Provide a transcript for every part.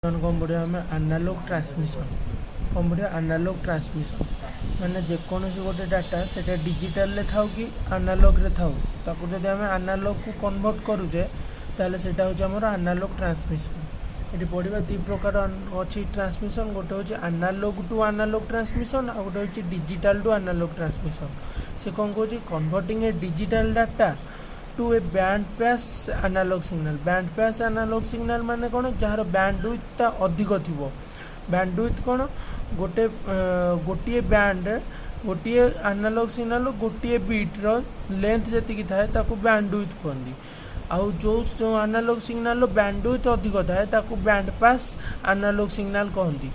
कौन बढ़िया आम एनालॉग ट्रांसमिशन कौन बढ़िया एनालॉग ट्रांसमिशन माने जेकोसी गोटे डाटा से डिजिटल था कि एनालॉग रे था ताको जदि आम एनालॉग को कन्वर्ट करुचे ताले सेटा होचे हमर एनालॉग ट्रांसमिशन। ये पढ़ा दुई प्रकार अच्छी ट्रांसमिशन गोटे हूँ एनालॉग टू एनालॉग ट्रांसमिशन आ गोटे हूँ डिजिटल टू एनालॉग ट्रांसमिशन। से कौन कौन converting a digital data to a band pass analogue signal. Band pass analogue signal माने कौन जार बैंडविड्थ अधिक थी। बैंडविड्थ कौन गोटे गोटे बैंड गोटे एनालॉग सिग्नल गोटे बीट्र लेंथ जी थाए बैंडविड्थ कहती। आउ जो एनालॉग सिग्नल बैंडविड्थ अधिक थाए ताकू बैंड पास एनालॉग सिग्नल कहती।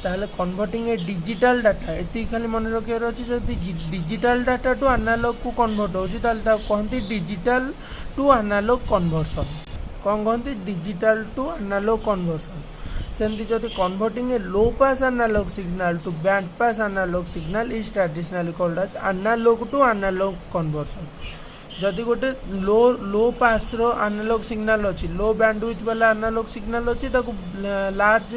ताहले कन्वर्टिंग ए डिजिटल डाटा ये खाली मन रखार अच्छे जब डिजिटल डाटा टू एनालॉग को कन्वर्ट हो कहती डिजिटल टू एनालॉग कन्वर्सन। कौन कहती डिजिटल टू एनालॉग कन्वर्सन। सेमती जब converting a low pass analogue signal to band pass analogue signal is traditionally called as analogue to analogue conversion. जदि गोटे low pass रो एनालॉग सिग्नल अच्छी low bandwidth वाला analogue signal अच्छी large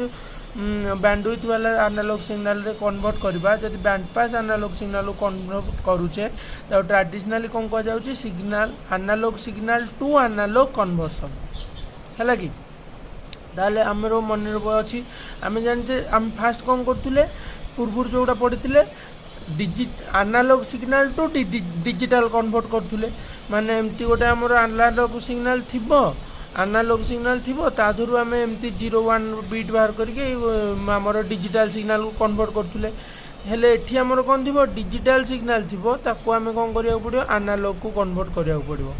bandwidth वाला analogue signal रे convert करबा जदि बैंड पास एनालॉग सिग्नल को कन्वर्ट करूचे तो ट्रेडिशनली कौन कह जाउची signal analogue signal to analogue conversion है कि। ताले आमर मन अच्छी आम जाने आम फास्ट कौन करते पूर्व जोटा पढ़ी analogue signal to digital convert करते माने एमती गोटे आमर एनालॉग सिग्नल थिबो एनालॉग सिग्नल थिबो ताधुरु आम एमती 01 बीट बाहर करके आमर डिजिटल सिग्नल को कन्वर्ट करते हेले एठी आमर कौन थिबो डिजिटल सिग्नल थिबो ताको आम कौन करिया पड़ियो एनालॉग को कन्वर्ट करिया पड़ियो।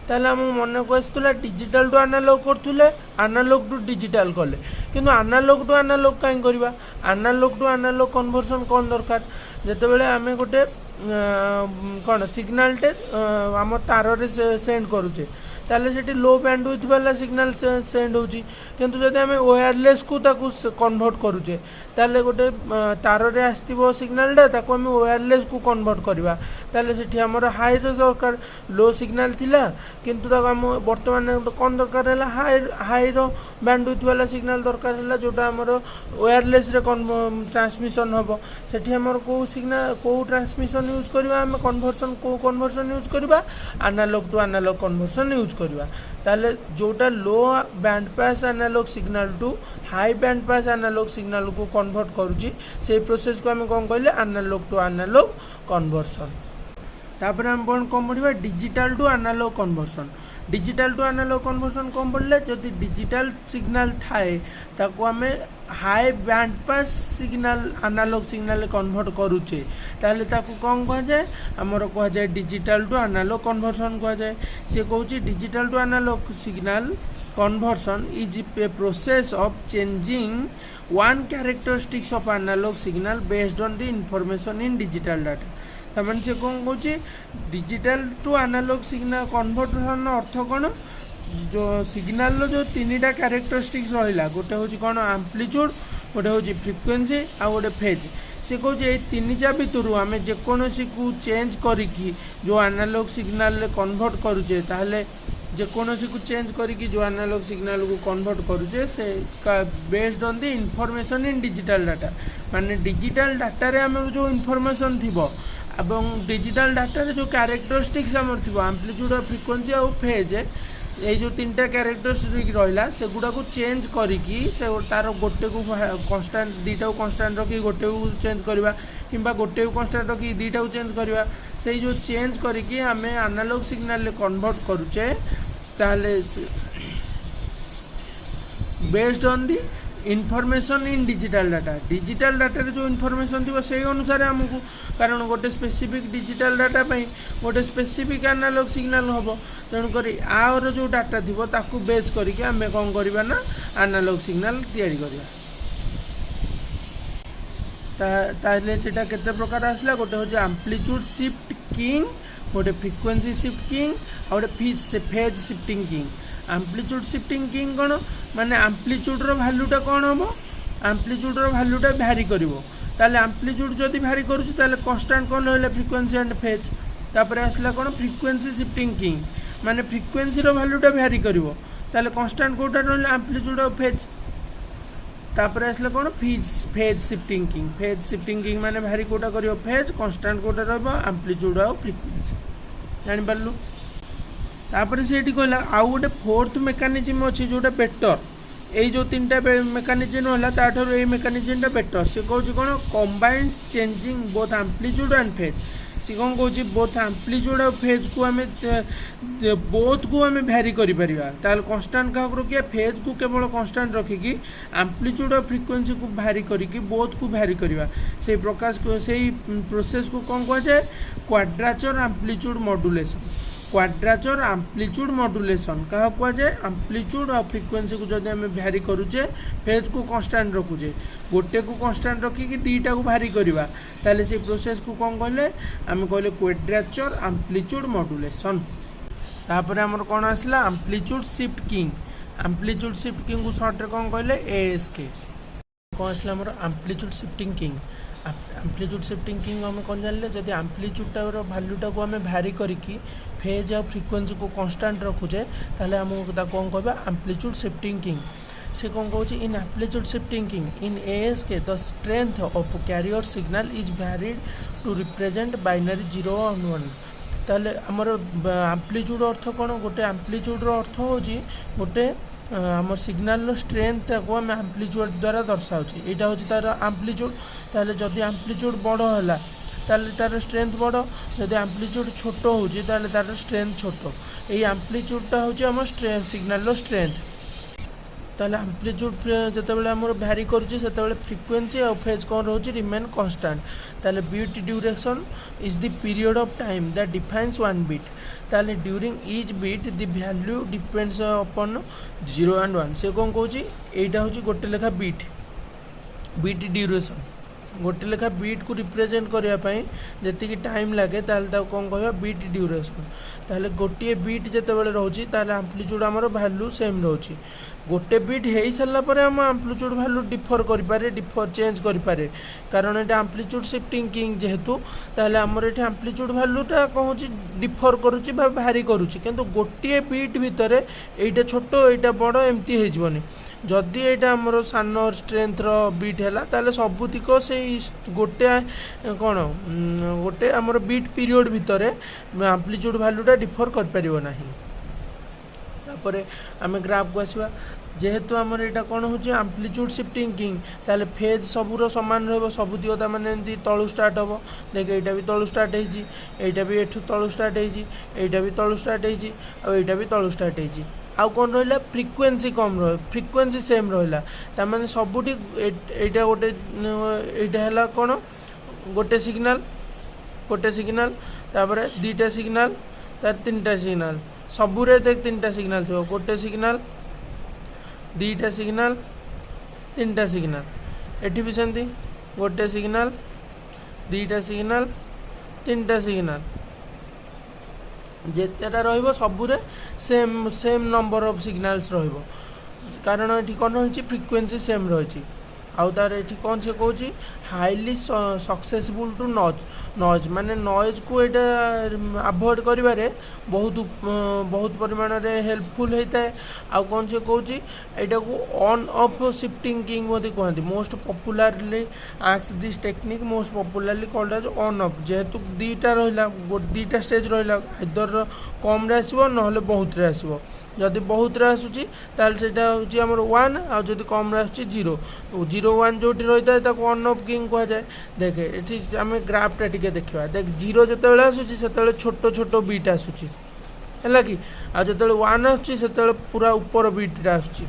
ताले आम मन को आसला डिजिटल टू एनालॉग करथुले एनालॉग टू डिजिटल कले किंतु एनालॉग टू एनालॉग कहीं करबा एनालॉग टू एनालॉग कन्वर्सन कौन दरकार जेते बेले आमे गोटे कौन सिग्नल टे आम तार रे सेंड करूचे ताले सेठी लो बैंडविड्थ वाला सिग्नल सेंड होची किंतु जदि आमे वायरलेस को ताकू कन्वर्ट करूचे ताले गोटे तार रे आस्तिबो सिग्नल डा ताकू आमे वायरलेस को कन्वर्ट करबा ताले सेठी हमर हाई रो दरकार लो सिग्नल थिला किंतु ताकू हम वर्तमान कोन दरकार हैला हाई रो बैंडविड्थ वाला सिग्नल दरकार हैला जोटा हमर वायरलेस रे ट्रांसमिशन होबो सेठी हमर को सिग्नल को ट्रांसमिशन यूज करबा हम कन्वर्सन यूज करबा analogue to analogue conversion use करवा ताले जोटा low band pass analogue signal to high band pass analogue signal को कन्वर्ट करूची से प्रोसेस को हम कौन कहले एनालॉग टू एनालॉग कन्वर्सन। तापर हम कौन पढ़ा digital to analogue conversion. Digital to analogue conversion कौन पढ़ले जदि डिजिटल सिग्नल थाए ताको आमे high band pass signal analogue signal convert करूचे ताले ताको कौन कह जाए आमर कह जाए डिजिटल टू एनालॉग कन्वर्सन कह जाए। से कहूँ digital to analogue signal conversion is a process of changing one characteristics of analogue signal based on the information in digital data. तमें से कौन कौन digital to analogue signal conversion अर्थ कौन जो सिग्नल जो तीन टा कैरेक्टरिस्टिक्स रहा गोटे हूँ कौन एम्प्लीट्यूड गोटे हूँ फ्रिक्वेंसी आ गोटे फेज। से कहूँ ये तीन टा भितर आम जेकोसी को चेंज करिकी जो एनालॉग सिग्नल कन्वर्ट करूचे ताहले जेकोसी को चेंज करिकी जो एनालॉग सिग्नल को कन्वर्ट करूचे से based on the information in digital data माने डिजिटल डाटा रे आम जो इंफॉर्मेशन थिबो एवं डिजिटल डाटा रे जो कैरेक्टरिस्टिक्स आमर थिबो एम्प्लीट्यूड फ्रिक्वेंसी और फेज ये जो तीन टा कैरेक्टरिस्टिक रहा से गुड़ा को चेंज करिकी से तार गोटे को कन्स्टांट दीटा को कन्स्टांट रखी गोटे को चेंज करवा किंबा गोटे को कन्स्टांट रखी दीटा को चेंज करवा से जो चेंज करिकी आमे एनालॉग सिग्नल कन्वर्ट करूचे ताले based on the information in digital data रे जो इनफॉरमेशन थी से अनुसार आमको कारण गोटे स्पेसिफिक डिजिटल डाटा गोटे स्पेसिफिक एनालॉग सिग्नल हम तेणुक आर जो डाटा थी ताकू बेस करके आम कौन करवा ना एनालॉग सिग्नल तैयारी करवा। ताहले सेटा केते प्रकार आसला गोटे हूँ एम्प्लीट्यूड शिफ्ट किंग गोटे फ्रिक्वेंसी शिफ्ट किंग और गोटे phase shifting king. Amplitude shifting king कौन माने एम्प्लीट्यूड भैल्यूटा कौन हम एम्प्लीट्यूड भैल्यूटा भ्यारी करिवो ताले एम्प्लीट्यूड जदि भ्यारी करूची ताले कांस्टेंट कौन रहला फ्रिक्वेंसी एंड फेज। तापर आसला कौन फ्रिक्वेंसी शिफ्टिंग किंग माने फ्रिक्वेंसी भैल्यूटा भ्यारी करिवो ताले कांस्टेंट कोटा रहला एम्प्लीट्यूड और फेज। तापर आसला कौन phase shifting king. Phase shifting king माने भारी कोटा करियो फेज कांस्टेंट कोटा रहबो एम्पलीट्यूड आ फ्रीक्वेंसी जानि पारलु। तापर से कहला आउ गोटे फोर्थ मेकानिजम अच्छी जोटा बेटर यही जो तीन टा मेकानिजम है ताठर ये मेकानिजमटा बेटर से कौन कौन combines changing both amplitude and phase. सी कौन कौन बोथ एम्पलीट्यूड और फेज को आम बोथ को आम भैरी कर कन्स्टाट क्या रखिए फेज को केवल कन्स्टाट रखिकी एम्पलीट्यूड और फ्रिक्वेंसी को भैरी करके बोथ को भैरी करवा से प्रकाश से प्रोसेस को कौन कह जाए quadrature amplitude modulation. Quadrature amplitude modulation क्या कह जाए एम्पलीट्यूड और फ्रिक्वेंसी को जब आम भैरी करुचे फेज को कन्स्टाट रखुचे गोटे को कन्स्टाट रखिकी दुईटा को भैरी करवा ताले से प्रोसेस को कौन कहले आम कहले क्वाड्रेचर एम्पलीट्यूड मॉड्यूलेशन। तापर आमर कौन आसला amplitude shift king. Amplitude shift king को सर्ट रे कौन कहले एएसके। कौन आसला आमर amplitude shifting king. Amplitude shifting king आम कौन जानले जब एम्पलीट्यूड भैल्यूटा को आम भैरी करके फेज और फ्रिक्वेंसी को कन्स्टाट रखुचे ताले आमको कौन कहबा एम्पलीट्यूड शिफ्टिंग किंग। से कौन कहूँ in amplitude shifting keying in ASK the strength of carrier signal is varied to represent binary 0 और 1। ताले आमर एम्पलीट्यूड अर्थ कौन गोटे एम्पलीट्यूड अर्थ हो गोटे आम सिग्नल स्ट्रेंथ को आम एम्पलीट्यूड द्वारा दर्शाऊँ यहाँ हूँ तार एम्पलीट्यूड ताले जदि एम्पलीट्यूड बड़ है ताले तार स्ट्रेंथ बड़ जदि एम्पलीट्यूड छोट हो तार स्ट्रेंथ छोट ये एम्पलीट्यूडटा हूँ आम सिग्नल स्ट्रेंथ। ताले एम्पलीट्यूड जितेबाला आम भैरी करुचे से फ्रिक्वेंसी और फेज कौन रोचे रिमेन कन्स्टाट। ताले bit duration is the period of time that defines one bit. ताले during each bit the value depends upon 0 and 1। से कौन कौन यहाँ हूँ गोटे लेखा बीट ड्यूरेशन गोटे लेखा बीट को रिप्रेजेंट करने जी टाइम लगे कौन कह बीट ड्यूरेशन। ताले गोटे बीट जितेबाला रोचे एम्पलीट्यूड आमर भैल्यू सेम रोचे गोटे बीट हो सारापर आम एम्पलीट्यूड भैल्यू डिफर चेंज करें कारण ये एम्पलीट्यूड शिफ्टिंग किंग जेहेतु ताले आमर ये एम्पलीट्यूड भैल्यूटा कौन डिफर करुच्ची भारी करुच्ची किंतु गोटे बीट भितर एटा छोट एटा बड़ एमती होनी जदि यहाँ आमर सान स्ट्रेंथ बीट है ताले सबुतिक से गोटे कौन गोटे आमर बीट पीरियड भितर एम्पलीट्यूड भैल्यूटा डिफर कर तापर आम ग्राफ को आसवा जेहेतु आमर यहाँ कौन हो एम्पलीट्यूड शिफ्टिंग किंग ताले फेज सबूर सामान रबुतिक मैंने एमती तलू स्टार्ट हम देख यहाँ भी तलू स्टार्ट होटा भी एठू तलू स्टार्ट होटा भी तलू स्टार्ट होटा भी तलू स्टार्ट हो आउ कौन रहा फ्रिक्वेंसी कम फ्रिक्वेंसी सेम रहा तार सबुठी यहाँ गोटे यहाँ है कौन गोटे सिग्नाल तापर दुईटा सिग्नाल तार 3टा सिग्नाल सबुरे देख 3टा सिग्नाल थो गोटे सिग्नाल 2टा सिग्नाल 3टा सिग्नाल एठी भी सेमती गोटे सिग्नाल 2टा सिग्नाल 3टा सिग्नाल जेतेटा रहिबो सबुरे सेम नंबर ऑफ सिग्नल्स रहिबो कारण ये कौन रही फ्रिक्वेंसी सेम रही आउ तार ये कौन से कौन हाईली सक्सेसफुल टू नॉइज माने नॉइज को यहाँ अवॉइड करिबारे बहुत परिमाण रे हेल्पफुल होता है। आउ कौन से कौन यहाँ को ऑन ऑफ शिफ्टिंग किंग बोली कहते most popularly ASK this technique most popularly called as on off जेहेतु दुईटा रहा 2टा स्टेज रहा इधर कम रे आसो ना बहुत रे आसो जदि बहुत रे आसूची ताल सेटा होची हमर 1 आ जदि कम रे आसूची 0 0 1 जोटी रहिता है ताको ऑन ऑफ किंग कह जाए। देखे एठी आमे ग्राफटा टिके देखिबा देख 0 जतेबेले आसूची सेतेबेले छोटो छोटो बीट आसूची हैला कि आ जतेबेले 1 आसूची सेतेबेले पूरा ऊपर बीट आसूची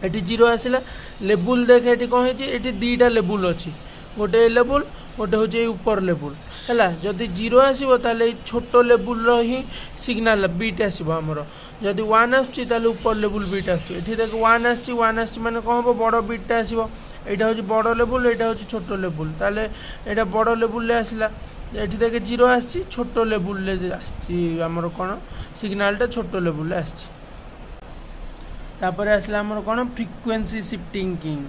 एठी 0 आसिला लेवल देख एठी कोन हेची एठी दुईटा लेवल अछि गोटे लेवल गोटे होची ऊपर लेवल हैला जदि 0 आसीबो ताले छोटो लेवल रो ही सिग्नल बीट आसीबो हमरो जदि 1 आसुची ताले ऊपर लेवल बीट आसुची एठी देख 1 आसुची माने कोन हो बड़ बीटा आसीबो एटा होची बड़ लेवल एटा होची छोटो लेवल ताले एटा बड़ लेवल ले आसिला एठी देख 0 आसुची छोटो लेवल ले आसुची हमरो कोन सिग्नलटा छोटो लेवल ले आसुची तापर आसला हमरो कोन frequency shifting keying.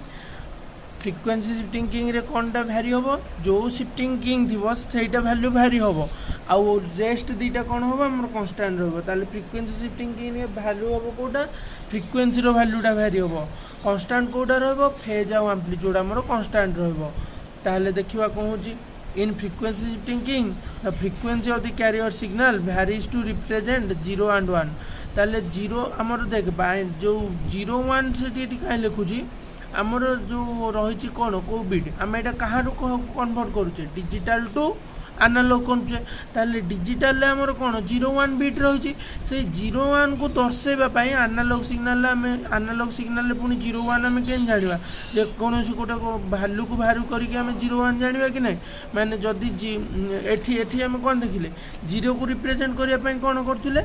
Frequency shifting keying रे कोनटा भैरी होबो जो शिफ्टिंग किंग थिबो सेटा वैल्यू भैरी होबो आउ रेस्ट दुईटा कौन हम आम कन्स्टाट रहा फ्रिक्वेंसी शिफ्टिंग किंग रे वैल्यू हम कोटा फ्रिक्वेंसी रो वैल्यूटा भैरी हम कन्स्टांट कोटा रहिबो फेज आउ एम्प्लीट्यूड हमरो कन्स्टांट रहिबो ताहले देखिबा कोन होची in frequency shifting keying the frequency of the carrier signal varies to represent 0 and 1 ताहले 0 हमरो देख जो 0 1 सेठी काहे लिखुची हमरो जो रहिची कोन को बिट हम एटा कहारो कन्वर्ट करूचे डिजिटल टू एनालॉग करूचे ताहले डिजिटल ले हमरो कोन 01 बिट रहिची से 01 को दर्शेबा पई एनालॉग सिग्नल हम एनालॉग सिग्नल ले पुनी 01 हम केन जानिबा जे कोनोसी कोटा को वैल्यू को भारू करी के हम 01 जानिबा कि नै माने जदी एठी हम कोन देखिले 0 को रिप्रेजेंट करिया पई कोन करथुले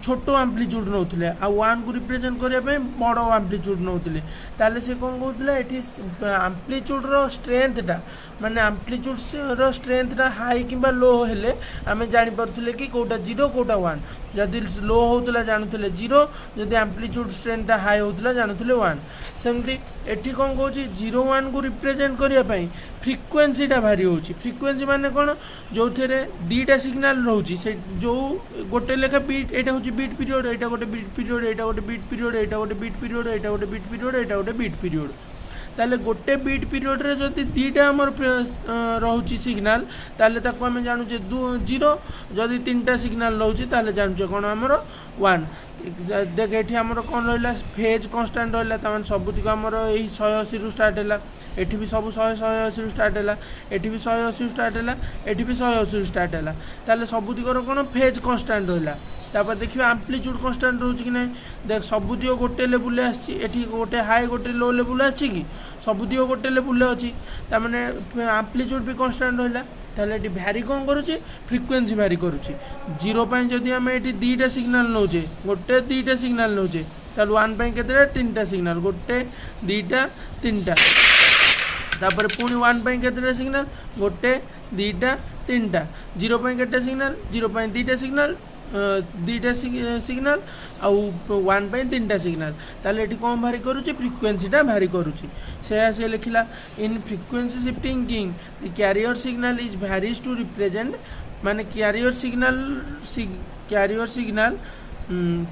छोटो एम्प्लीट्यूड नउथुले आ 1 को रिप्रेजेंट करिया पई बडो एम्प्लीट्यूड नउथुले ताहले से कोन कहथुले एठी एम्प्लीट्यूड रो स्ट्रेंथ टा माने एम्प्लीट्यूड रो स्ट्रेंथ टा हाई किंबा लो हेले आमे जानि परथुले कि कोटा 0 कोटा 1 जदि लो होतला जानथुले 0 जदि एम्प्लीट्यूड स्ट्रेंथ टा हाई होतला जानथुले 1 सेमती एठी कोन कहूची 0 1 को रिप्रेजेंट करिया पई फ्रीक्वेंसी टा भारी होची फ्रीक्वेंसी माने कोन जोथेरे दीटा सिग्नल रहउची से जो गोटे लेखा बीट एटा होची बीट पीरियड एटा गोटे बीट पीरियड एटा गोटे बीट पीरियड एटा गोटे बीट पीरियड एटा गोटे बीट पीरियड एटा गोटे बीट पीरियड ताले गोटे बीट पीरियड रे जदि दीटा हमर रहउची सिग्नल ताले ताको हम जानू जे 0 जदि तीनटा सिग्नल रहउची ताले जानू जे कोन हमर 1 देख एठी हमर कोन रहला फेज कांस्टेंट रहला तमन सबुति को हमर एही 180 रु स्टार्ट हैला एठी भी सब 180 रु स्टार्ट हैला एठी भी 180 स्टार्ट हैला एठी भी 180 स्टार्ट हैला ताले सबुति को कोन फेज कांस्टेंट रहला तापर देखिए एम्प्लीट्यूड कांस्टेंट रहउची कि नै देख सबुदियो गोटे लेवल ले आछि एठी गोटे हाई गोटे लो लेवल आछि कि सबुदियो गोटे लेवल ले अछि त माने एम्प्लीट्यूड भी कांस्टेंट रहला ताले एठी भ्यारी कोन करूची फ्रीक्वेंसी भ्यारी करूची 0 पय जदी हम एठी दीटा सिग्नल नउचे गोटे दीटा सिग्नल नउचे ताले 1 पय केतेटा तीनटा सिग्नल गोटे दीटा तीनटा तापर पुनी 1 पय केतेटा सिग्नल गोटे दीटा तीनटा 0 पय केतेटा सिग्नल 0 पय दीटा सिग्नल दीटा सिग्नल आउ 1 पय तीनटा सिग्नल ताले एठी कोन भारी करूची फ्रीक्वेंसी टा भारी करूची से लिखिला in frequency shifting keying the carrier signal is varies to represent माने carrier signal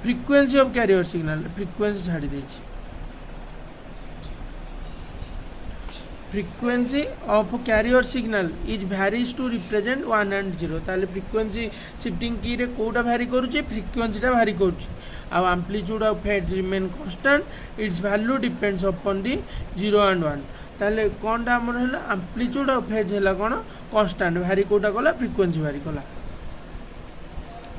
frequency of carrier signal frequency छाड़ी देछि frequency of carrier signal is varies to represent 1 and 0 ताले frequency shifting की रे कोटा vary करूची frequency टा vary करूची आ amplitude of phase remain constant its value depends upon the 0 and 1 ताले कोनटा हमर हला amplitude of phase हला कोन constant vary कोटा कला frequency vary कला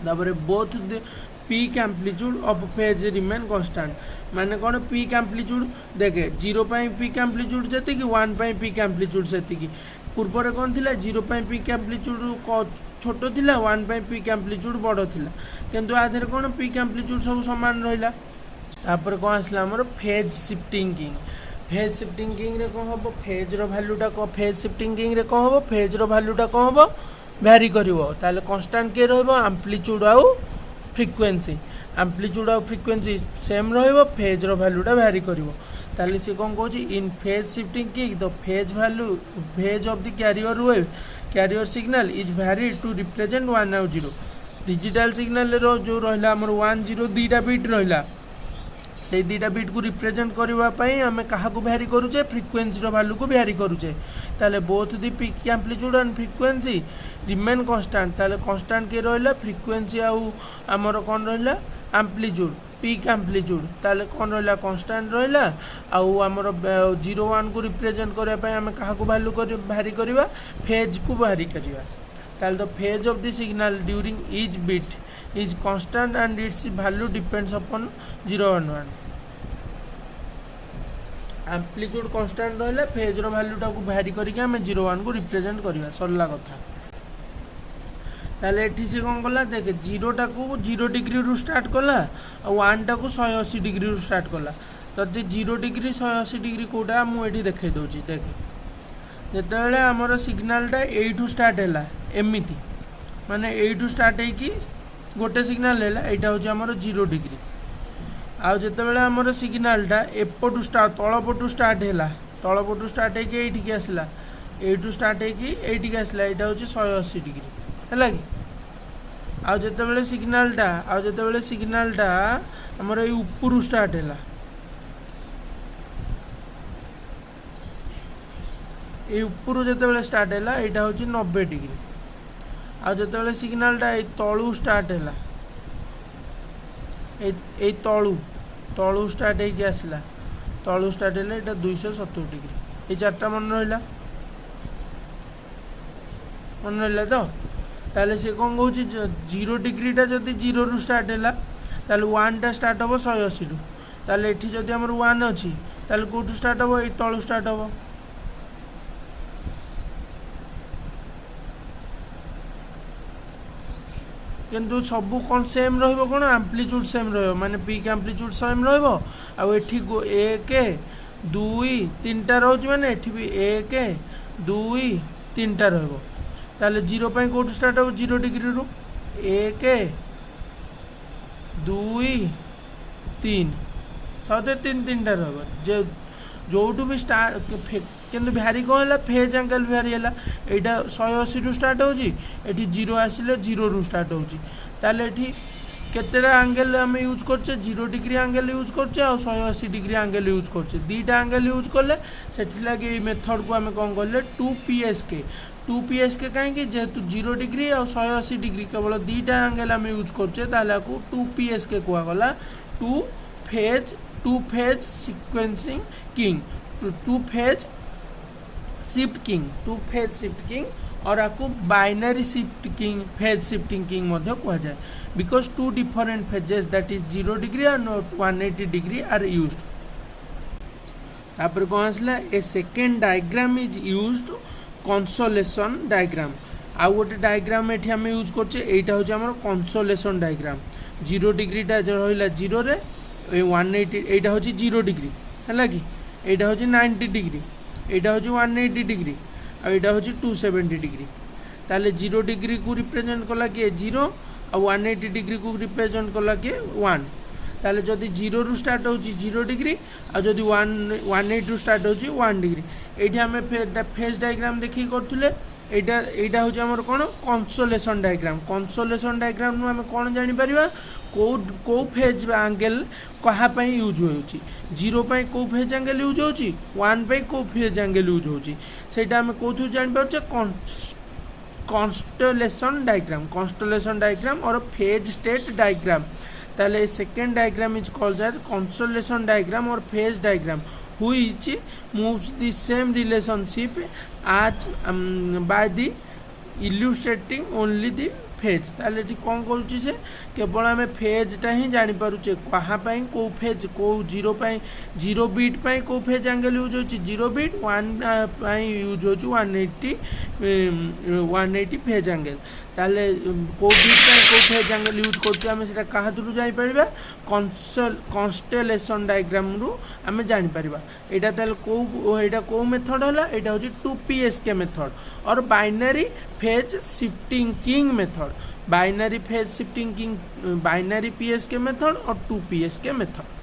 तापर both the peak amplitude of phase remain constant माने कौन पीक एम्प्लीट्यूड देखे 0 पई पीक एम्प्लीट्यूड जति कि 1 पई पीक एम्प्लीट्यूड सेति कि पूर्व रे कोन थिला 0 पई पीक एम्प्लीट्यूड छोटो थिला 1 पई पीक एम्प्लीट्यूड बडो थिला किंतु आधर कोन पीक एम्प्लीट्यूड सब समान रहिला तापर कोन आसला हमर फेज शिफ्टिंग किंग रे कोन हबो फेज रो वैल्यूटा को फेज शिफ्टिंग किंग रे कोन हबो फेज रो वैल्यूटा कोन हबो वेरी करिवो ताले कांस्टेंट के रहबो एम्प्लीट्यूड आउ फ्रीक्वेंसी एम्प्लीट्यूड और फ्रीक्वेंसी सेम रहिबो फेज रो वैल्यूटा वेरी करिवो ताले से कोन कहूची इन फेज शिफ्टिंग की the phase value phase of the carrier signal is vary to represent 1 और 0 डिजिटल सिग्नल रो जो रहला हमर 1 0 दीटा बिट रहला से दीटा बिट को रिप्रेजेंट करबा पई हमें काहा को वेरी करूचे फ्रीक्वेंसी रो वैल्यू को वेरी करूचे ताले both the peak amplitude and frequency remain constant ताले कांस्टेंट के रहला फ्रीक्वेंसी आउ हमर कोन रहला एम्प्लीट्यूड पीक एम्प्लीट्यूड ताले कोन रहला कांस्टेंट रहला आउ हमर 0 1 को रिप्रेजेंट करे पय हमें काहा को वैल्यू कर वेरी करबा फेज को वेरी करबा ताले the phase of the signal during each bit is constant and its value depends upon 0 and 1 amplitude constant रहले फेज रो वैल्यू टा को वेरी करिके हम 0 1 को रिप्रेजेंट करबा सरला कथा ताले एठी से कोन कला देखे 0 टा को 0 डिग्री रु स्टार्ट कला और 1 टा को 180 डिग्री रु स्टार्ट कला तते 0 डिग्री 180 डिग्री कोटा मु एठी देखे दोची देखे जेतेबेले हमर सिग्नल टा एठू स्टार्ट हैला एमिति माने एठू स्टार्ट है कि गोटे सिग्नल हैला एटा होची हमर 0 डिग्री आ जेतेबेले हमर सिग्नल टा एपटू स्टार्ट तळपटू स्टार्ट हैला तळपटू स्टार्ट है कि एठी के आसला एठू स्टार्ट है कि एठी के आसला एटा होची 180 डिग्री हैला कि आ जेतेबेले सिग्नल टा हमर ए ऊपर स्टार्ट हैला ये ऊपर जो स्टार्ट है यहाँ हूँ 90 डिग्री आ जो सिग्नालटा ये तलू स्टार्ट है ये तलू स्टार्ट होगी आसला तलू स्टार्ट है यहाँ 270 डिग्री ये चार्टा मन रहा तो ताले से कौन कौन 0 डिग्रीटा जदि 0 रु स्टार्ट है ताले 1 टा स्टार्ट हम 180 रु ताले एठी जदि हमर 1 अच्छी ताले कोठू स्टार्ट हम ये तलू स्टार्ट हम किंतु सब कौन सेम रहिबो कोन एम्प्लीट्यूड सेम रहिबो माने पीक एम्प्लीट्यूड सेम रहिबो आ एठी 1 2 3 टा रहउछ माने एठी भी 1 2 3 टा रहिबो ताले 0 पई कोठू स्टार्ट हो 0 डिग्री रु 1 2 3 साथे 3 टा रहिबो जे जोठू भी स्टार्ट किंतु भ्यारी कौन है फेज एंगल भ्यारी है यहाँ 180 रु स्टार्ट होची 0 आसिले 0 रु स्टार्ट होची ताले एठी केतेटा एंगल आम यूज करचे 0 डिग्री एंगल यूज करचे और 180 डिग्री एंगल यूज करचे दीटा एंगल यूज कले सेठी लगे ये मेथड को आम कौन कले 2PSK कहीं जेहेतु 0 डिग्री और 180 डिग्री केवल दीटा एंगल आम यूज करचे ताले को 2PSK कहगला two phase sequencing keying two phase shift keying और आपको binary shift keying phase shifting keying कह जाए because 2 different phases that is 0 degree और 180 डिग्री आर यूज्ड तापर कौन आसला a second diagram is used constellation diagram आउ गोटे डायग्राम एठी हम यूज करछे एटा होचे हमर कंसोलेशन डायग्राम 0 डिग्रीटा रहिला 0 रे 180 एटा होचे 0 डिग्री हैला कि एटा होचे 90 डिग्री एटा होची 180 डिग्री और एटा होची 270 डिग्री ताले 0 डिग्री को रिप्रेजेंट कला किए 0 और 180 डिग्री को रिप्रेजेंट कला किए 1 ताले जदि 0 रु स्टार्ट होची 0 डिग्री और जदि 180 रु स्टार्ट होची 1 डिग्री एठी हमें फेज डायग्राम देखि करथुले एटा होची हमर कोन कंसोलेशन डायग्राम नु हमें कोन जानि परिबा को फेज एंगल कहा पई यूज होउची 0 पई को फेज एंगल यूज होउची 1 पई को फेज एंगल यूज होउची सेटा हमें कोथु जानि पाउचे कॉन्स्टेलेशन डायग्राम और फेज स्टेट डायग्राम ताले second diagram is called as constellation diagram और phase diagram which moves the same relationship as by the illustrating only the phase ताले कौन करुच्चे से केवल आम फेजटा ही जानीपे कहाँ को फेज को 0 बीट पाई को फेज एंगल यूज हो 0 बीट 1 यूज हो 180 फेज एंगल ताले को बीट को फेज एंगल यूज कर क्या थ्रू जापर कॉन्स्टेलेशन डायग्राम रु आम जापर यहाँ ताले को मेथड है यहाँ हूँ 2PSK मेथड और binary phase shifting king method binary PSK method और 2PSK मेथड।